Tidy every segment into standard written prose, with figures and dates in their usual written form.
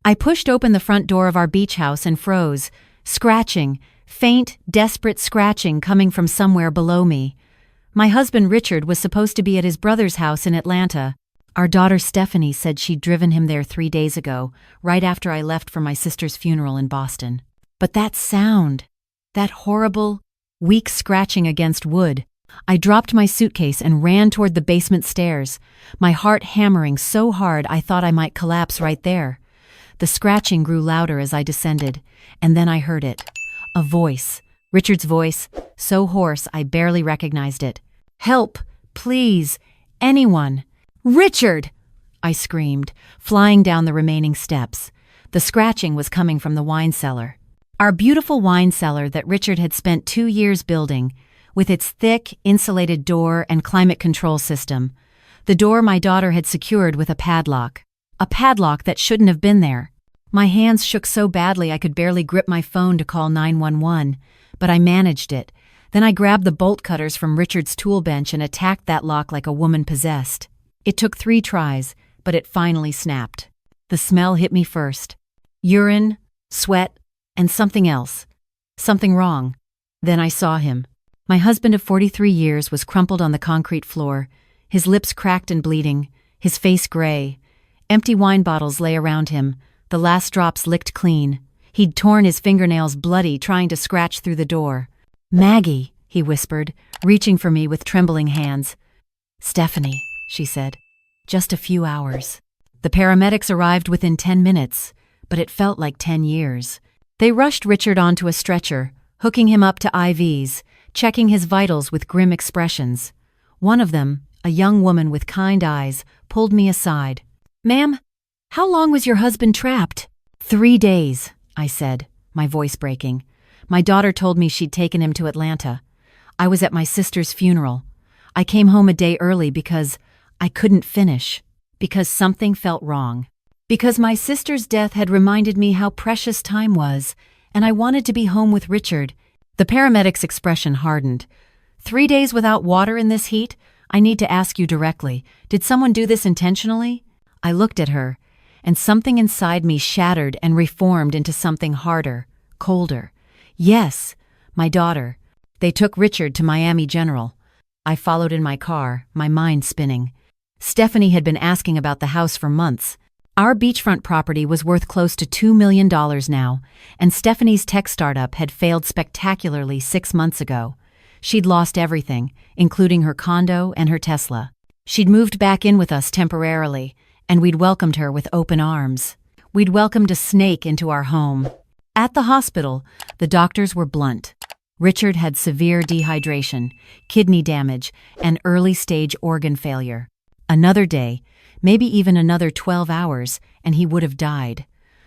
I pushed open the front door of our beach house and froze, scratching, faint, desperate scratching coming from somewhere below me. My husband Richard was supposed to be at his brother's house in Atlanta. Our daughter Stephanie said she'd driven him there 3 days ago, right after I left for my sister's funeral in Boston. But that sound, that horrible, weak scratching against wood. I dropped my suitcase and ran toward the basement stairs, my heart hammering so hard I thought I might collapse right there. The scratching grew louder as I descended, and then I heard it. A voice, Richard's voice, so hoarse I barely recognized it. "Help, please, anyone. Richard!" I screamed, flying down the remaining steps. The scratching was coming from the wine cellar. Our beautiful wine cellar that Richard had spent 2 years building, with its thick, insulated door and climate control system. The door my daughter had secured with a padlock that shouldn't have been there. My hands shook so badly I could barely grip my phone to call 911, but I managed it. Then I grabbed the bolt cutters from Richard's tool bench and attacked that lock like a woman possessed. It took 3 tries, but it finally snapped. The smell hit me first. Urine, sweat, and something else. Something wrong. Then I saw him. My husband of 43 years was crumpled on the concrete floor, his lips cracked and bleeding, his face gray. Empty wine bottles lay around him, the last drops licked clean. He'd torn his fingernails bloody trying to scratch through the door. "Maggie," he whispered, reaching for me with trembling hands. "Stephanie," she said. "Just a few hours." The paramedics arrived within 10 minutes, but it felt like 10 years. They rushed Richard onto a stretcher, hooking him up to IVs, checking his vitals with grim expressions. One of them, a young woman with kind eyes, pulled me aside. "Ma'am, how long was your husband trapped?" 3 days, I said, my voice breaking. My daughter told me she'd taken him to Atlanta. I was at my sister's funeral. I came home a day early because I couldn't finish, because something felt wrong. Because my sister's death had reminded me how precious time was, and I wanted to be home with Richard. The paramedic's expression hardened. 3 days without water in this heat? I need to ask you directly. Did someone do this intentionally? I looked at her, and something inside me shattered and reformed into something harder, colder. Yes, my daughter. They took Richard to Miami General. I followed in my car, my mind spinning. Stephanie had been asking about the house for months. Our beachfront property was worth close to $2 million now, and Stephanie's tech startup had failed spectacularly 6 months ago. She'd lost everything, including her condo and her Tesla. She'd moved back in with us temporarily, and we'd welcomed her with open arms. We'd welcomed a snake into our home. At the hospital, the doctors were blunt. Richard had severe dehydration, kidney damage, and early-stage organ failure. Another day, maybe even another 12 hours, and he would have died.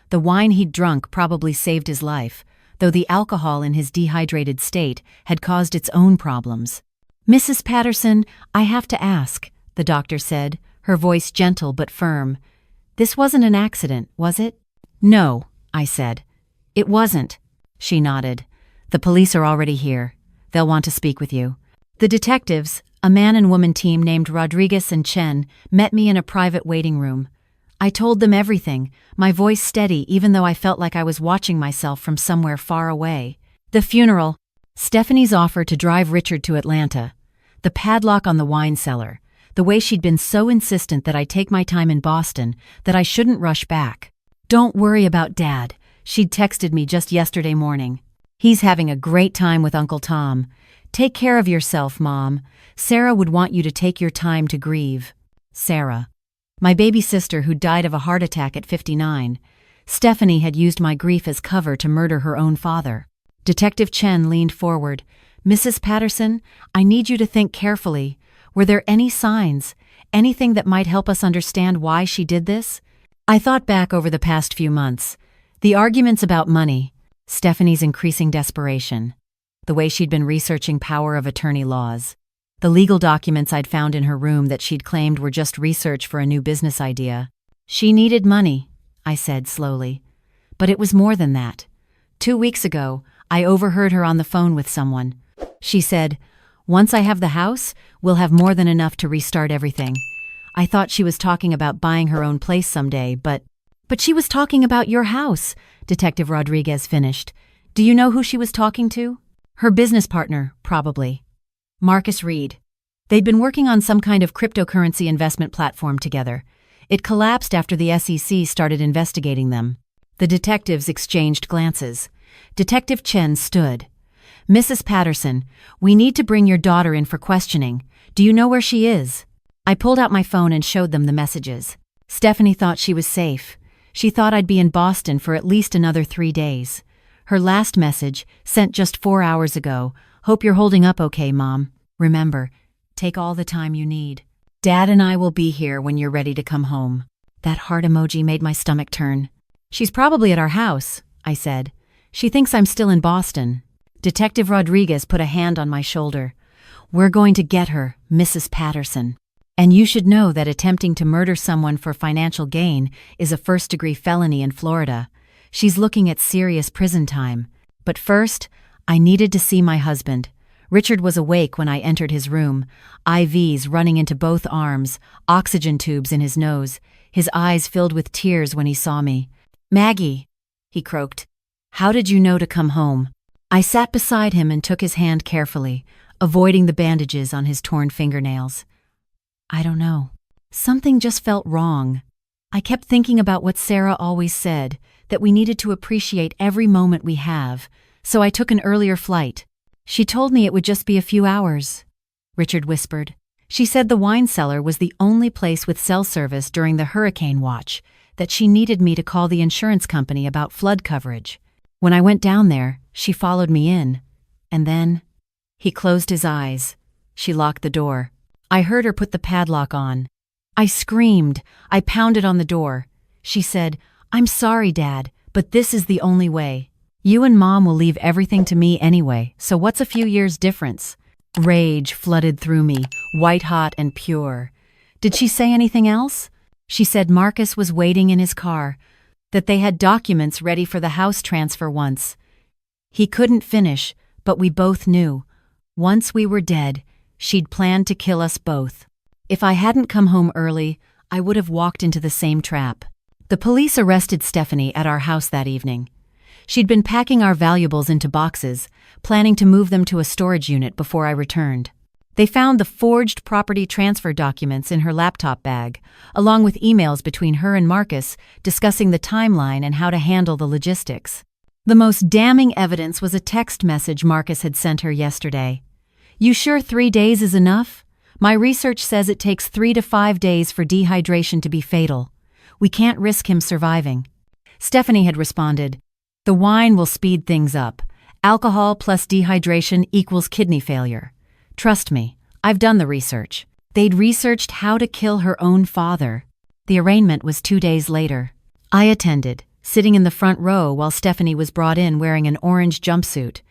The wine he'd drunk probably saved his life, though the alcohol in his dehydrated state had caused its own problems. "Mrs. Patterson, I have to ask," the doctor said, her voice gentle but firm. "This wasn't an accident, was it?" "No," I said. "It wasn't." She nodded. "The police are already here. They'll want to speak with you." The detectives, a man and woman team named Rodriguez and Chen, met me in a private waiting room. I told them everything, my voice steady even though I felt like I was watching myself from somewhere far away. The funeral, Stephanie's offer to drive Richard to Atlanta, the padlock on the wine cellar, the way she'd been so insistent that I take my time in Boston, that I shouldn't rush back. "Don't worry about Dad," she'd texted me just yesterday morning. "He's having a great time with Uncle Tom. Take care of yourself, Mom. Sarah would want you to take your time to grieve." Sarah, my baby sister who died of a heart attack at 59. Stephanie had used my grief as cover to murder her own father. Detective Chen leaned forward. "Mrs. Patterson, I need you to think carefully. Were there any signs, anything that might help us understand why she did this?" I thought back over the past few months. The arguments about money, Stephanie's increasing desperation, the way she'd been researching power of attorney laws, the legal documents I'd found in her room that she'd claimed were just research for a new business idea. "She needed money," I said slowly. "But it was more than that. 2 weeks ago, I overheard her on the phone with someone. She said, 'Once I have the house, we'll have more than enough to restart everything.' I thought she was talking about buying her own place someday, but But she was talking about your house, Detective Rodriguez finished. Do you know who she was talking to? Her business partner, probably. Marcus Reed. They'd been working on some kind of cryptocurrency investment platform together. It collapsed after the SEC started investigating them. The detectives exchanged glances. Detective Chen stood. Mrs. Patterson, we need to bring your daughter in for questioning. Do you know where she is? I pulled out my phone and showed them the messages. Stephanie thought she was safe. She thought I'd be in Boston for at least another 3 days. Her last message, sent just 4 hours ago, hope you're holding up okay, Mom. Remember, take all the time you need. Dad and I will be here when you're ready to come home. That heart emoji made my stomach turn. She's probably at our house, I said. She thinks I'm still in Boston. Detective Rodriguez put a hand on my shoulder. We're going to get her, Mrs. Patterson. And you should know that attempting to murder someone for financial gain is a first-degree felony in Florida. She's looking at serious prison time. But first, I needed to see my husband. Richard was awake when I entered his room, IVs running into both arms, oxygen tubes in his nose, his eyes filled with tears when he saw me. Maggie, he croaked. How did you know to come home? I sat beside him and took his hand carefully, avoiding the bandages on his torn fingernails. I don't know. Something just felt wrong. I kept thinking about what Sarah always said, that we needed to appreciate every moment we have, so I took an earlier flight. She told me it would just be a few hours, Richard whispered. She said the wine cellar was the only place with cell service during the hurricane watch, that she needed me to call the insurance company about flood coverage. When I went down there, she followed me in. And then, he closed his eyes. She locked the door. I heard her put the padlock on. I screamed. I pounded on the door. She said, I'm sorry, Dad, but this is the only way. You and Mom will leave everything to me anyway, so what's a few years' difference? Rage flooded through me, white-hot and pure. Did she say anything else? She said Marcus was waiting in his car, that they had documents ready for the house transfer once. He couldn't finish, but we both knew. Once we were dead, she'd planned to kill us both. If I hadn't come home early, I would have walked into the same trap. The police arrested Stephanie at our house that evening. She'd been packing our valuables into boxes, planning to move them to a storage unit before I returned. They found the forged property transfer documents in her laptop bag, along with emails between her and Marcus discussing the timeline and how to handle the logistics. The most damning evidence was a text message Marcus had sent her yesterday. You sure 3 days is enough? My research says it takes 3 to 5 days for dehydration to be fatal. We can't risk him surviving. Stephanie had responded, the wine will speed things up. Alcohol plus dehydration equals kidney failure. Trust me, I've done the research. They'd researched how to kill her own father. The arraignment was 2 days later. I attended, sitting in the front row while Stephanie was brought in wearing an orange jumpsuit.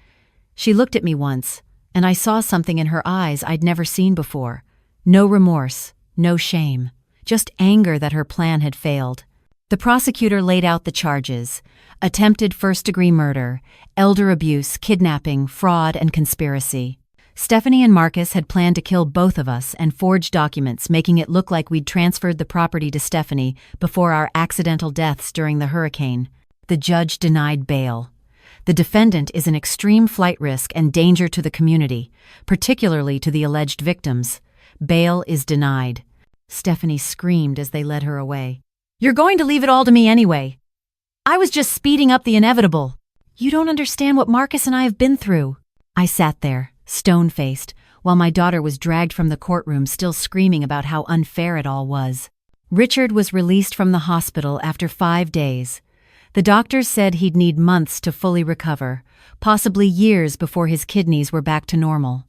She looked at me once, and I saw something in her eyes I'd never seen before. No remorse, no shame, just anger that her plan had failed. The prosecutor laid out the charges: attempted first-degree murder, elder abuse, kidnapping, fraud, and conspiracy. Stephanie and Marcus had planned to kill both of us and forged documents making it look like we'd transferred the property to Stephanie before our accidental deaths during the hurricane. The judge denied bail. The defendant is an extreme flight risk and danger to the community, particularly to the alleged victims. Bail is denied. Stephanie screamed as they led her away. You're going to leave it all to me anyway. I was just speeding up the inevitable. You don't understand what Marcus and I have been through. I sat there, stone-faced, while my daughter was dragged from the courtroom still screaming about how unfair it all was. Richard was released from the hospital after 5 days. The doctors said he'd need months to fully recover, possibly years before his kidneys were back to normal.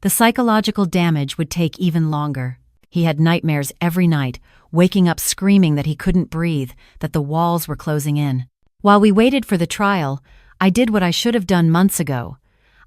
The psychological damage would take even longer. He had nightmares every night, waking up screaming that he couldn't breathe, that the walls were closing in. While we waited for the trial, I did what I should have done months ago.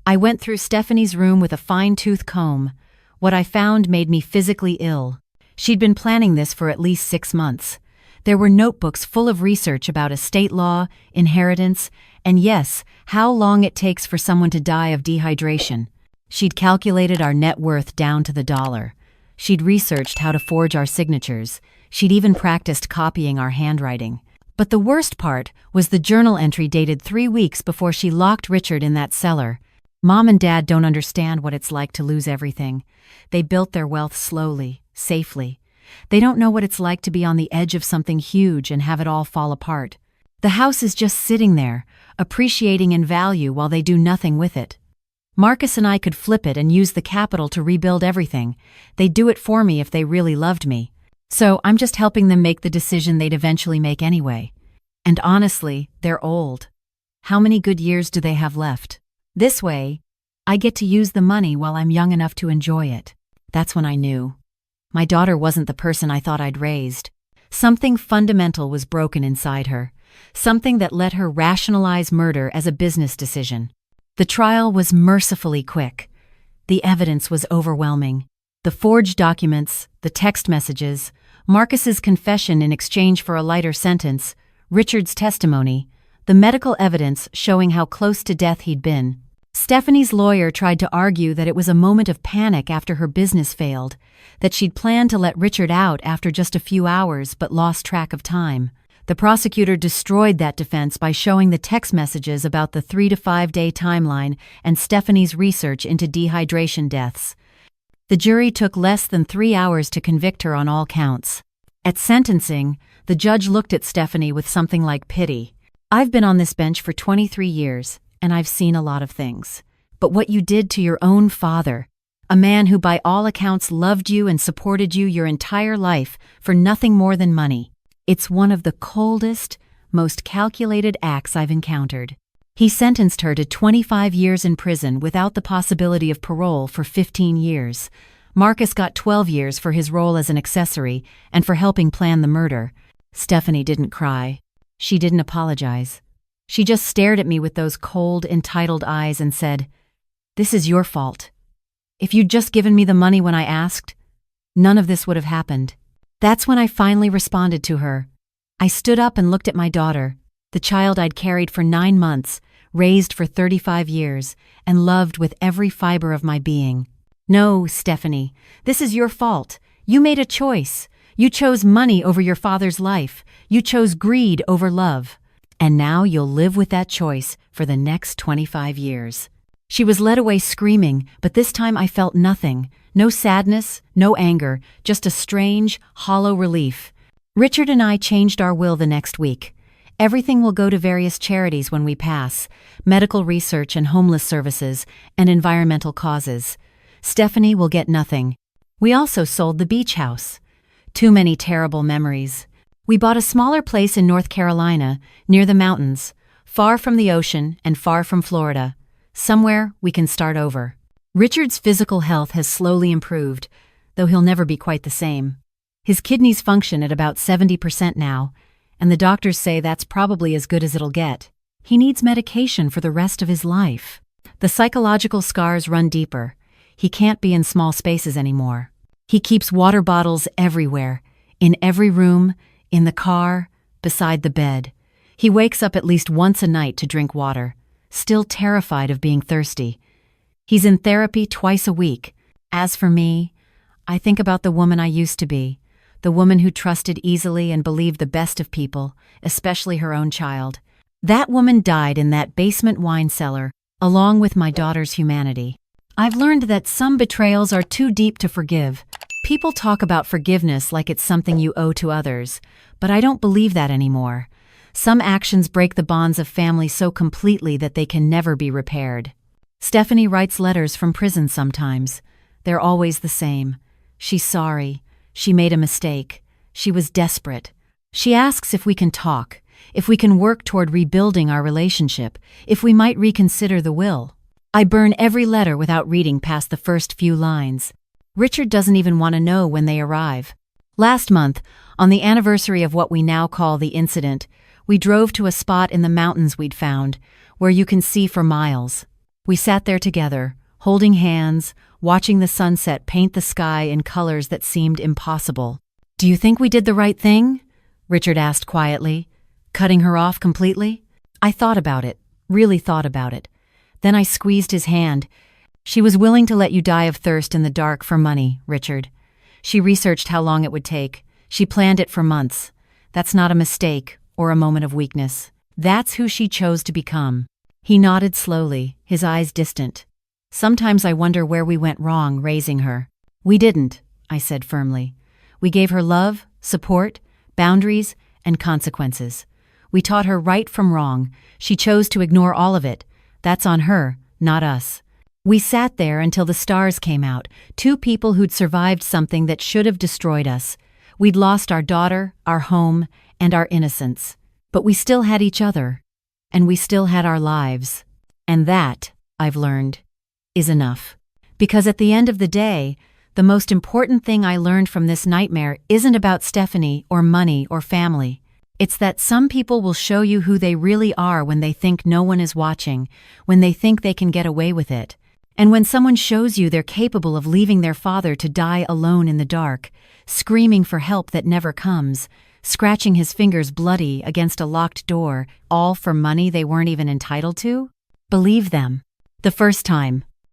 I went through Stephanie's room with a fine-tooth comb. What I found made me physically ill. She'd been planning this for at least 6 months. There were notebooks full of research about estate law, inheritance, and yes, how long it takes for someone to die of dehydration. She'd calculated our net worth down to the dollar. She'd researched how to forge our signatures. She'd even practiced copying our handwriting. But the worst part was the journal entry dated 3 weeks before she locked Richard in that cellar. Mom and Dad don't understand what it's like to lose everything. They built their wealth slowly, safely. They don't know what it's like to be on the edge of something huge and have it all fall apart. The house is just sitting there, appreciating in value while they do nothing with it. Marcus and I could flip it and use the capital to rebuild everything. They'd do it for me if they really loved me. So I'm just helping them make the decision they'd eventually make anyway. And honestly, they're old. How many good years do they have left? This way, I get to use the money while I'm young enough to enjoy it. That's when I knew. My daughter wasn't the person I thought I'd raised. Something fundamental was broken inside her. Something that let her rationalize murder as a business decision. The trial was mercifully quick. The evidence was overwhelming. The forged documents, the text messages, Marcus's confession in exchange for a lighter sentence, Richard's testimony, the medical evidence showing how close to death he'd been. Stephanie's lawyer tried to argue that it was a moment of panic after her business failed, that she'd planned to let Richard out after just a few hours but lost track of time. The prosecutor destroyed that defense by showing the text messages about the 3 to 5 day timeline and Stephanie's research into dehydration deaths. The jury took less than 3 hours to convict her on all counts. At sentencing, the judge looked at Stephanie with something like pity. "I've been on this bench for 23 years, and I've seen a lot of things. But what you did to your own father, a man who by all accounts loved you and supported you your entire life for nothing more than money, it's one of the coldest, most calculated acts I've encountered." He sentenced her to 25 years in prison without the possibility of parole for 15 years. Marcus got 12 years for his role as an accessory and for helping plan the murder. Stephanie didn't cry. She didn't apologize. She just stared at me with those cold, entitled eyes and said, "This is your fault. If you'd just given me the money when I asked, none of this would have happened." That's when I finally responded to her. I stood up and looked at my daughter, the child I'd carried for 9 months, raised for 35 years, and loved with every fiber of my being. "No, Stephanie, this is your fault. You made a choice. You chose money over your father's life. You chose greed over love. And now you'll live with that choice for the next 25 years. She was led away screaming, but this time I felt nothing. No sadness, no anger, just a strange, hollow relief. Richard and I changed our will the next week. Everything will go to various charities when we pass, medical research and homeless services, and environmental causes. Stephanie will get nothing. We also sold the beach house. Too many terrible memories. We bought a smaller place in North Carolina, near the mountains, far from the ocean and far from Florida. Somewhere we can start over. Richard's physical health has slowly improved, though he'll never be quite the same. His kidneys function at about 70% now, and the doctors say that's probably as good as it'll get. He needs medication for the rest of his life. The psychological scars run deeper. He can't be in small spaces anymore. He keeps water bottles everywhere, in every room, in the car, beside the bed. He wakes up at least once a night to drink water, still terrified of being thirsty. He's in therapy twice a week. As for me, I think about the woman I used to be, the woman who trusted easily and believed the best of people, especially her own child. That woman died in that basement wine cellar, along with my daughter's humanity. I've learned that some betrayals are too deep to forgive. People talk about forgiveness like it's something you owe to others, but I don't believe that anymore. Some actions break the bonds of family so completely that they can never be repaired. Stephanie writes letters from prison sometimes. They're always the same. She's sorry. She made a mistake. She was desperate. She asks if we can talk, if we can work toward rebuilding our relationship, if we might reconsider the will. I burn every letter without reading past the first few lines. Richard doesn't even want to know when they arrive. Last month, on the anniversary of what we now call the incident, we drove to a spot in the mountains we'd found, where you can see for miles. We sat there together, holding hands, watching the sunset paint the sky in colors that seemed impossible. "Do you think we did the right thing?" Richard asked quietly, cutting her off completely. I thought about it, really thought about it. Then I squeezed his hand. "She was willing to let you die of thirst in the dark for money, Richard. She researched how long it would take. She planned it for months. That's not a mistake or a moment of weakness. That's who she chose to become. He nodded slowly, his eyes distant. Sometimes I wonder where we went wrong raising her. We didn't, I said firmly. We gave her love, support, boundaries, and consequences. We taught her right from wrong. She chose to ignore all of it. That's on her, not us. We sat there until the stars came out, two people who'd survived something that should have destroyed us. We'd lost our daughter, our home, and our innocence. But we still had each other. And we still had our lives. And that, I've learned, is enough. Because at the end of the day, the most important thing I learned from this nightmare isn't about Stephanie or money or family. It's that some people will show you who they really are when they think no one is watching, when they think they can get away with it. And when someone shows you they're capable of leaving their father to die alone in the dark, screaming for help that never comes, scratching his fingers bloody against a locked door, all for money they weren't even entitled to, believe them. The first time,